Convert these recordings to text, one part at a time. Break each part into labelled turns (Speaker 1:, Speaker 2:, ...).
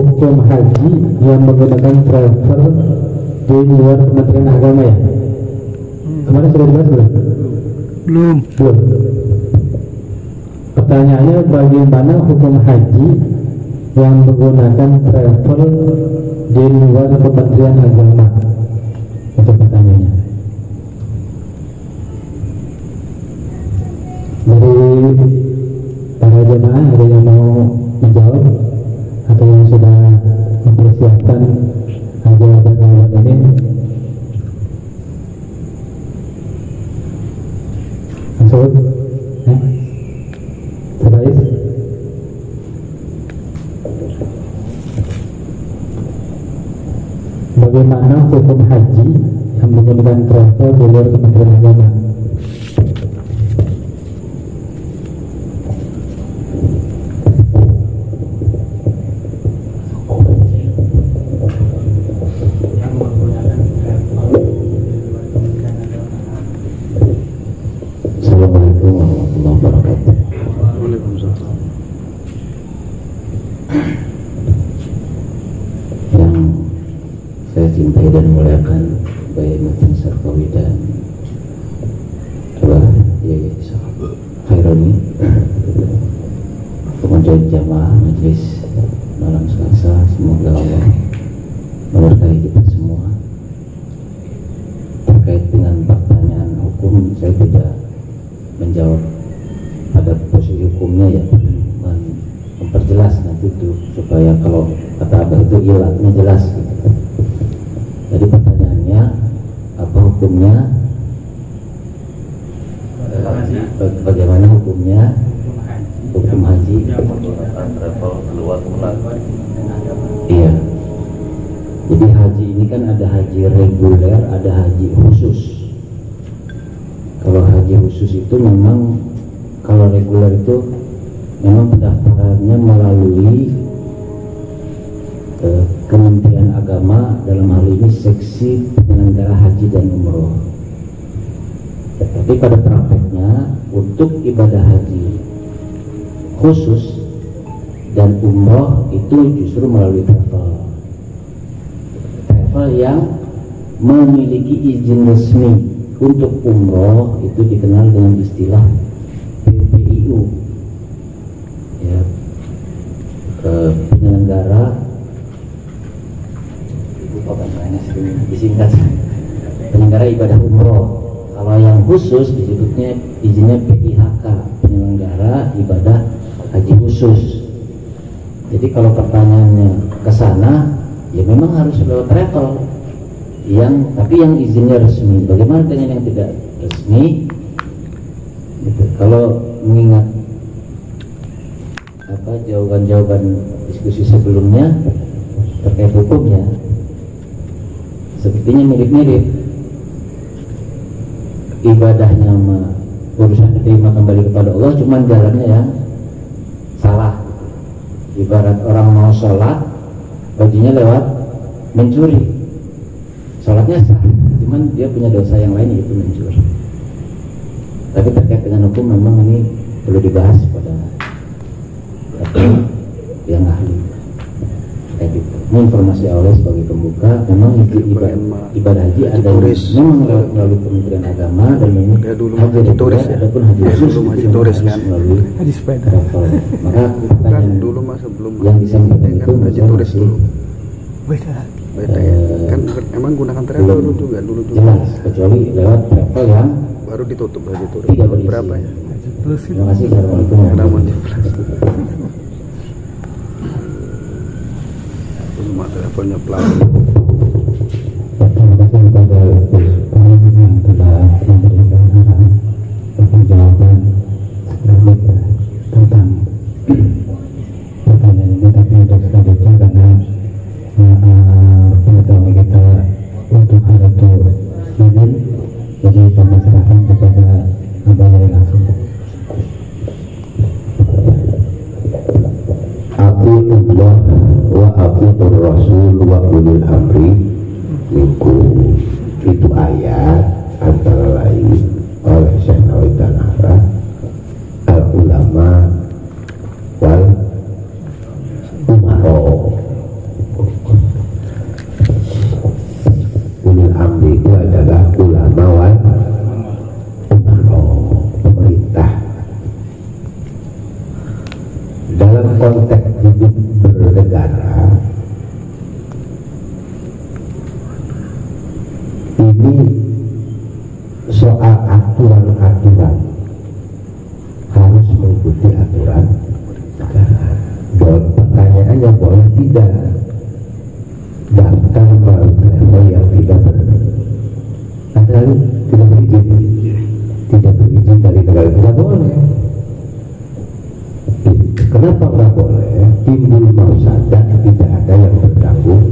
Speaker 1: hukum haji yang menggunakan travel di luar Kementerian Agama ya? Kemarin sudah dibahas belum?
Speaker 2: Belum.
Speaker 1: Pertanyaannya, bagaimana hukum haji yang menggunakan travel di luar Kementerian Agama? Itu pertanyaannya. Dari para jemaah ada yang mau menjawab atau yang sudah mempersiapkan jawaban ini? Maksud? Terbaik? Bagaimana hukum haji yang menggunakan travel di luar Kementerian Agama?
Speaker 3: Assalamualaikum warahmatullahi wabarakatuh. Yang saya cintai dan muliakan Bayi Mutin Sarkawi dan Khaironi, kemudian jamaah majelis malam Selasa, semoga Allah memberkahi kita semua. Terkait dengan pertanyaan hukum, saya tidak menjawab pada posisi hukumnya, ya memperjelas nanti itu supaya kalau kata Abah itu ilatnya jelas gitu. Jadi pertanyaannya apa hukumnya, bagaimana hukumnya hukum haji travel keluar kementerian. Iya, jadi haji ini kan ada haji reguler, ada haji khusus. Kalau haji khusus itu memang, kalau reguler itu memang pendaftarannya melalui Kementerian Agama, dalam hal ini seksi penyelenggara haji dan umroh. Tetapi pada prakteknya untuk ibadah haji khusus dan umroh itu justru melalui travel yang memiliki izin resmi. Untuk umroh itu dikenal dengan istilah PPIU, ya, penyelenggara, disingkat penyelenggara ibadah umroh. Kalau yang khusus disebutnya izinnya PIHK, penyelenggara ibadah haji khusus. Jadi kalau pertanyaannya ke sana, ya memang harus lewat travel. Tapi yang izinnya resmi. Bagaimana dengan yang tidak resmi? Gitu. Kalau mengingat jawaban diskusi sebelumnya terkait hukumnya, sepertinya mirip-mirip. Ibadahnya urusan diterima kembali kepada Allah, cuman jalannya yang salah. Ibarat orang mau sholat, bajunya lewat mencuri. Sholatnya sah, cuman dia punya dosa yang lain, yaitu mencuri. Tapi terkait dengan hukum memang ini perlu dibahas pada yang ahli. Kayak gitu. Ini informasi awal sebagai pembuka. Memang ibadah haji ada memang melalui Kementerian Agama, dan memang haji reguler, adapun haji khusus melalui haji sepeda. Maka pertanyaan dulu yang disampaikan itu haji turis dulu. Beda ya, kan emang gunakan travel juga dulu jelas, kecuali lewat travel yang baru ditutup haji turis. Berapa ya? Terima kasih. Assalamualaikum warahmatullahi wabarakatuh. Cuma teleponnya pelan.
Speaker 1: Terima kasih kepada yang telah memberikan arahan atau jawaban tentang pertanyaan ini. Tapi untuk selanjutnya, karena pengetahuan kita untuk hal itu minim, jadi kami serahkan kepada Abah Yai langsung.
Speaker 3: Atiullah wa atiur Rasul wa ulil amri minkum. Itu ayat antara lain oleh Syekh Nawawi Tanara, al ulama wal umaro.
Speaker 2: hidup bernegara ini soal aturan-aturan harus mengikuti aturan negara. Dan pertanyaannya boleh tidak daftar melalui yang tidak berizin dari negara, tidak boleh. Kenapa nggak boleh? Timbul mau saja tidak ada yang bertanggung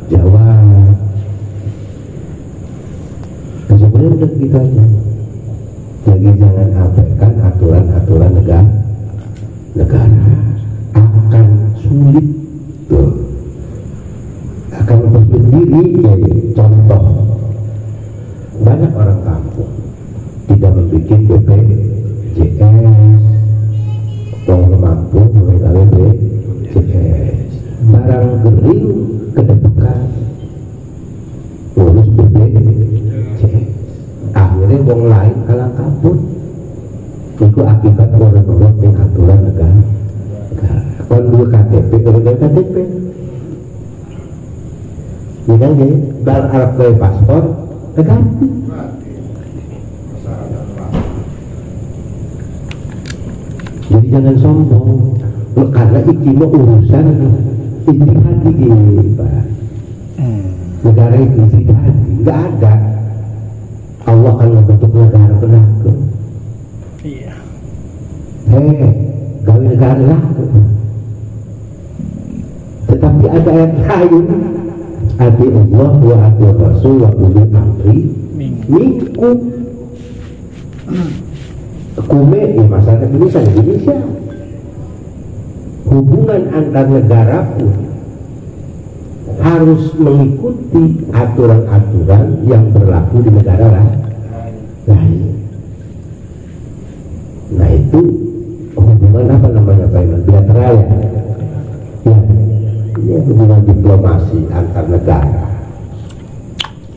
Speaker 2: jawab. Sebenarnya udah gitu aja. Jadi jangan abaikan aturan-aturan negara. Akan sulit tuh. Akan berdiri ya, contoh banyak orang kampung tidak membuat BPJS, orang mampu melalui BPJS, barang kering kedepan urus BPJS, akhirnya orang lain kalah kabut. Itu akibat orang-orang yang aturan negara. Kalau dua KTP, orang KTP ini kan jadi barang Arab ke paspor ganti. Jadi jangan sombong karena iki mau urusan ijtihad gini Pak. Negara itu ijtihad nggak ada. Allah akan membentuk negara berlaku. Iya. Gawe negara laku. Tetapi ada ayat lain. Ati Allah wa ati Rasul wa ulil amri minkum. Kume di masyarakat Indonesia hubungan antar negara pun harus mengikuti aturan-aturan yang berlaku di negara lain. Nah itu hubungan apa namanya Pak Iman? Bilateral ya? Ya, hubungan diplomasi antar negara.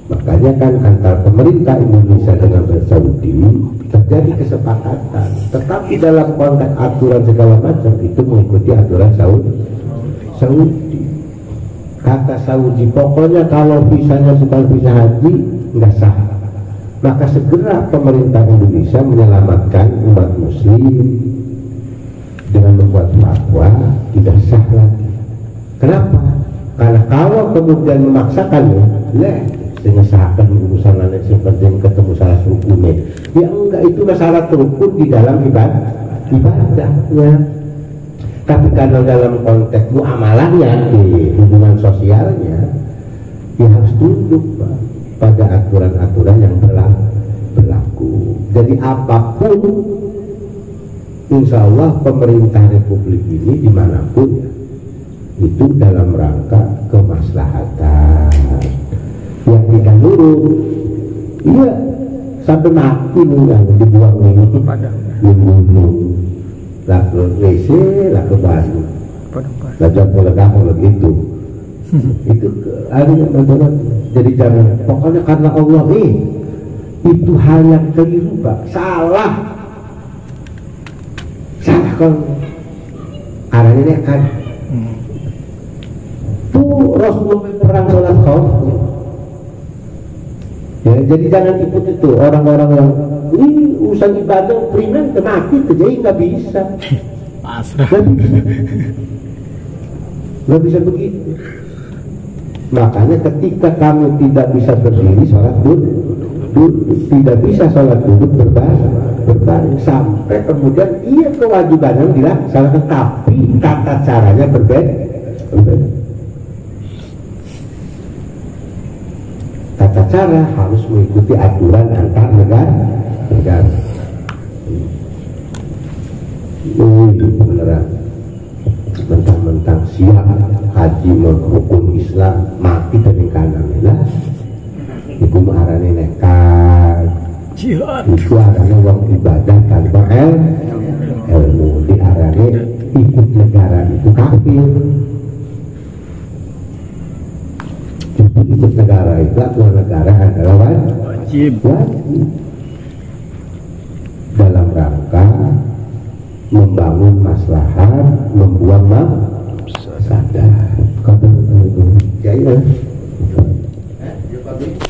Speaker 2: Makanya kan antar pemerintah Indonesia dengan Saudi terjadi kesepakatan, tetapi dalam konteks aturan segala macam itu mengikuti aturan Saudi. Kata Saudi, pokoknya kalau visanya bukan visa haji nggak sah. Maka segera pemerintah Indonesia menyelamatkan umat muslim dengan membuat fatwa tidak sah lagi. Kenapa? Karena kalau kemudian memaksakannya, mengesahkan urusan lain seperti ketemu salah rukunnya. Ya enggak, itu masalah rukun di dalam ibadahnya. Tapi karena dalam konteks muamalahnya, di hubungan sosialnya, dia harus tunduk Pak, pada aturan-aturan yang berlaku. Jadi apapun, insya Allah pemerintah Republik ini dimanapun ya, itu dalam rangka kemaslahatan. Yang tidak nurut, iya sampai mati yang dibuang ini, dibunuh, laku WC, laku baju, lajar pola kamu begitu. Itu akhirnya benar. Jadi jangan, pokoknya karena Allah itu hal yang keliru Pak, salah kan arahnya kan. Tuh Rasulullah perang sholat khauf. Ya, jadi jangan ikut itu orang-orang yang ini urusan ibadah primen mati jadi nggak bisa. Nggak bisa begitu. Makanya ketika kamu tidak bisa berdiri sholat duduk, tidak bisa sholat duduk berbaring sampai kemudian iya kewajibannya dilaksanakan, tapi tata caranya berbeda. Tata cara harus mengikuti aturan antar negara. Beneran mentang-mentang siap haji menghukum Islam mati dari kanan lah. Iku marane nekat. Itu arane wong ibadah tanpa ilmu, diarane ikut negara itu kafir. Ikut negara itu aturan negara adalah wajib dalam rangka membangun maslahat, membuang Iya.
Speaker 3: Ya, Pak.